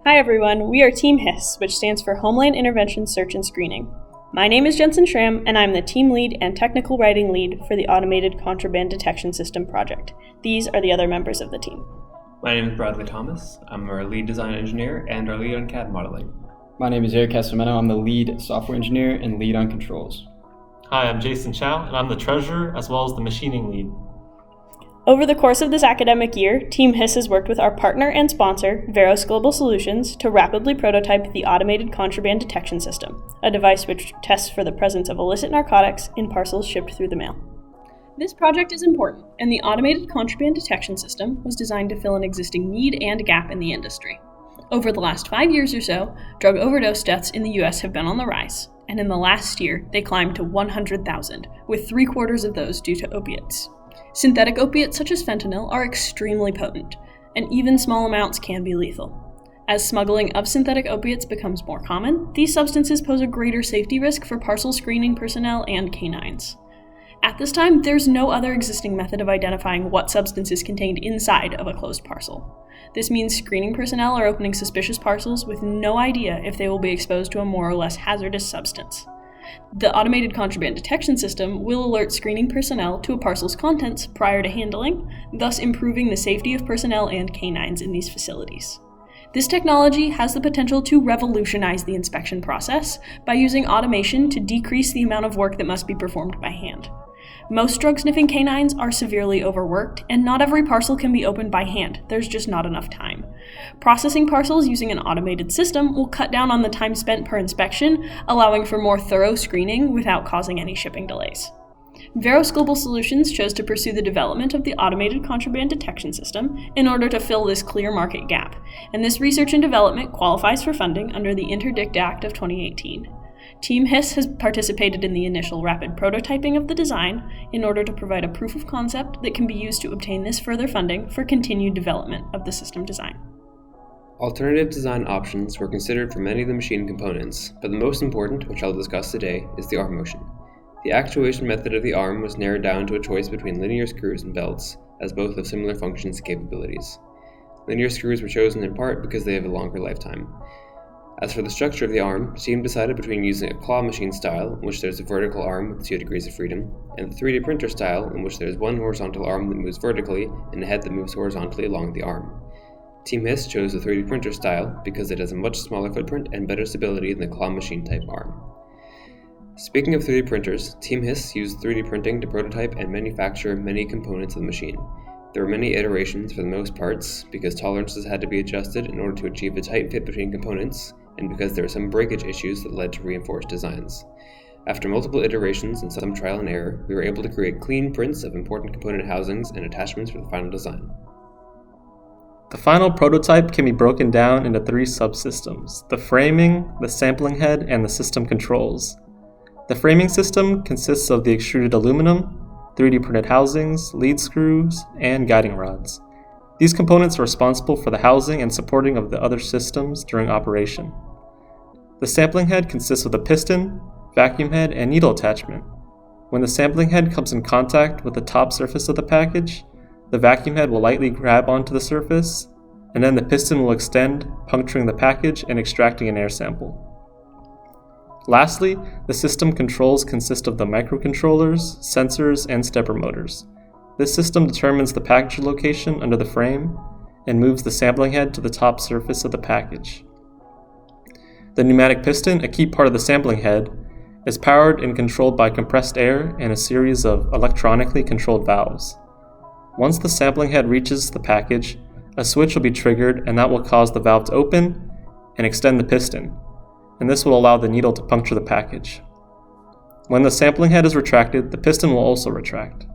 Hi everyone, we are Team HISS, which stands for Homeland Intervention Search and Screening. My name is Jensen Schram, and I'm the team lead and technical writing lead for the Automated Contraband Detection System project. These are the other members of the team. My name is Bradley Thomas. I'm our lead design engineer and our lead on CAD modeling. My name is Eric Casamento. I'm the lead software engineer and lead on controls. Hi, I'm Jason Chau, and I'm the treasurer as well as the machining lead. Over the course of this academic year, Team HISS has worked with our partner and sponsor, Veros Global Solutions, to rapidly prototype the Automated Contraband Detection System, a device which tests for the presence of illicit narcotics in parcels shipped through the mail. This project is important, and the Automated Contraband Detection System was designed to fill an existing need and gap in the industry. Over the last 5 years or so, drug overdose deaths in the US have been on the rise, and in the last year, they climbed to 100,000, with 3/4 of those due to opiates. Synthetic opiates such as fentanyl are extremely potent, and even small amounts can be lethal. As smuggling of synthetic opiates becomes more common, these substances pose a greater safety risk for parcel screening personnel and canines. At this time, there's no other existing method of identifying what substance is contained inside of a closed parcel. This means screening personnel are opening suspicious parcels with no idea if they will be exposed to a more or less hazardous substance. The Automated Contraband Detection System will alert screening personnel to a parcel's contents prior to handling, thus improving the safety of personnel and canines in these facilities. This technology has the potential to revolutionize the inspection process by using automation to decrease the amount of work that must be performed by hand. Most drug-sniffing canines are severely overworked, and not every parcel can be opened by hand. There's just not enough time. Processing parcels using an automated system will cut down on the time spent per inspection, allowing for more thorough screening without causing any shipping delays. Veros Global Solutions chose to pursue the development of the Automated Contraband Detection System in order to fill this clear market gap, and this research and development qualifies for funding under the Interdict Act of 2018. Team HISS has participated in the initial rapid prototyping of the design in order to provide a proof of concept that can be used to obtain this further funding for continued development of the system design. Alternative design options were considered for many of the machine components, but the most important, which I'll discuss today, is the arm motion. The actuation method of the arm was narrowed down to a choice between linear screws and belts, as both have similar functions and capabilities. Linear screws were chosen in part because they have a longer lifetime. As for the structure of the arm, team decided between using a claw machine style, in which there's a vertical arm with 2 degrees of freedom, and the 3D printer style, in which there's one horizontal arm that moves vertically and a head that moves horizontally along the arm. Team HISS chose the 3D printer style because it has a much smaller footprint and better stability than the claw machine type arm. Speaking of 3D printers, Team HISS used 3D printing to prototype and manufacture many components of the machine. There were many iterations for the most parts, because tolerances had to be adjusted in order to achieve a tight fit between components, and because there were some breakage issues that led to reinforced designs. After multiple iterations and some trial and error, we were able to create clean prints of important component housings and attachments for the final design. The final prototype can be broken down into 3 subsystems: the framing, the sampling head, and the system controls. The framing system consists of the extruded aluminum, 3D printed housings, lead screws, and guiding rods. These components are responsible for the housing and supporting of the other systems during operation. The sampling head consists of the piston, vacuum head, and needle attachment. When the sampling head comes in contact with the top surface of the package, the vacuum head will lightly grab onto the surface, and then the piston will extend, puncturing the package and extracting an air sample. Lastly, the system controls consist of the microcontrollers, sensors, and stepper motors. This system determines the package location under the frame and moves the sampling head to the top surface of the package. The pneumatic piston, a key part of the sampling head, is powered and controlled by compressed air and a series of electronically controlled valves. Once the sampling head reaches the package, a switch will be triggered, and that will cause the valve to open and extend the piston, and this will allow the needle to puncture the package. When the sampling head is retracted, the piston will also retract.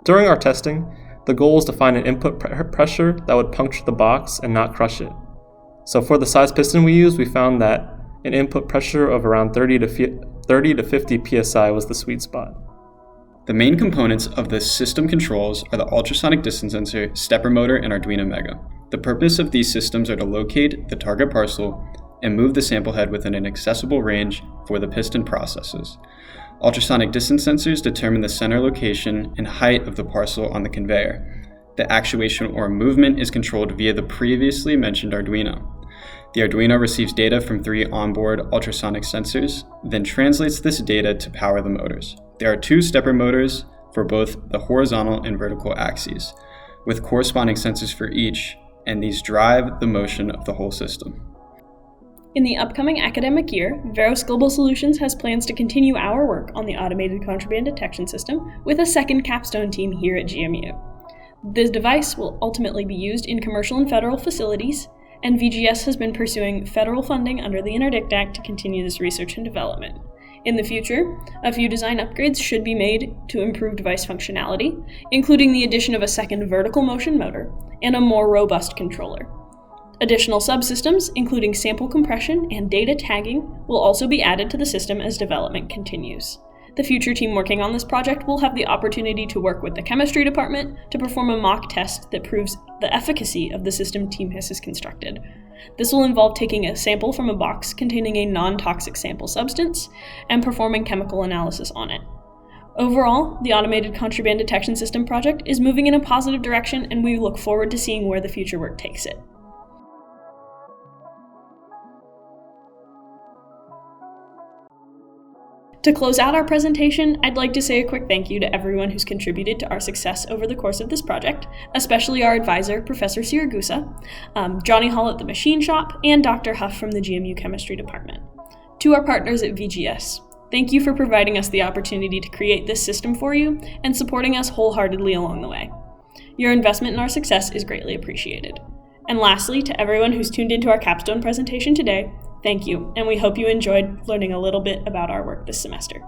During our testing, the goal was to find an input pressure that would puncture the box and not crush it. So for the size piston we used, we found that an input pressure of around 30 to 50 psi was the sweet spot. The main components of the system controls are the ultrasonic distance sensor, stepper motor, and Arduino Mega. The purpose of these systems are to locate the target parcel and move the sample head within an accessible range for the piston processes. Ultrasonic distance sensors determine the center location and height of the parcel on the conveyor. The actuation or movement is controlled via the previously mentioned Arduino. The Arduino receives data from 3 onboard ultrasonic sensors, then translates this data to power the motors. There are 2 stepper motors for both the horizontal and vertical axes, with corresponding sensors for each, and these drive the motion of the whole system. In the upcoming academic year, Veros Global Solutions has plans to continue our work on the automated contraband detection system with a second Capstone team here at GMU. This device will ultimately be used in commercial and federal facilities, and VGS has been pursuing federal funding under the Interdict Act to continue this research and development. In the future, a few design upgrades should be made to improve device functionality, including the addition of a second vertical motion motor and a more robust controller. Additional subsystems, including sample compression and data tagging, will also be added to the system as development continues. The future team working on this project will have the opportunity to work with the chemistry department to perform a mock test that proves the efficacy of the system Team HISS has constructed. This will involve taking a sample from a box containing a non-toxic sample substance and performing chemical analysis on it. Overall, the Automated Contraband Detection System project is moving in a positive direction, and we look forward to seeing where the future work takes it. To close out our presentation, I'd like to say a quick thank you to everyone who's contributed to our success over the course of this project, especially our advisor, Professor Siragusa, Johnny Hall at the Machine Shop, and Dr. Huff from the GMU Chemistry Department. To our partners at VGS, thank you for providing us the opportunity to create this system for you and supporting us wholeheartedly along the way. Your investment in our success is greatly appreciated. And lastly, to everyone who's tuned into our Capstone presentation today, thank you, and we hope you enjoyed learning a little bit about our work this semester.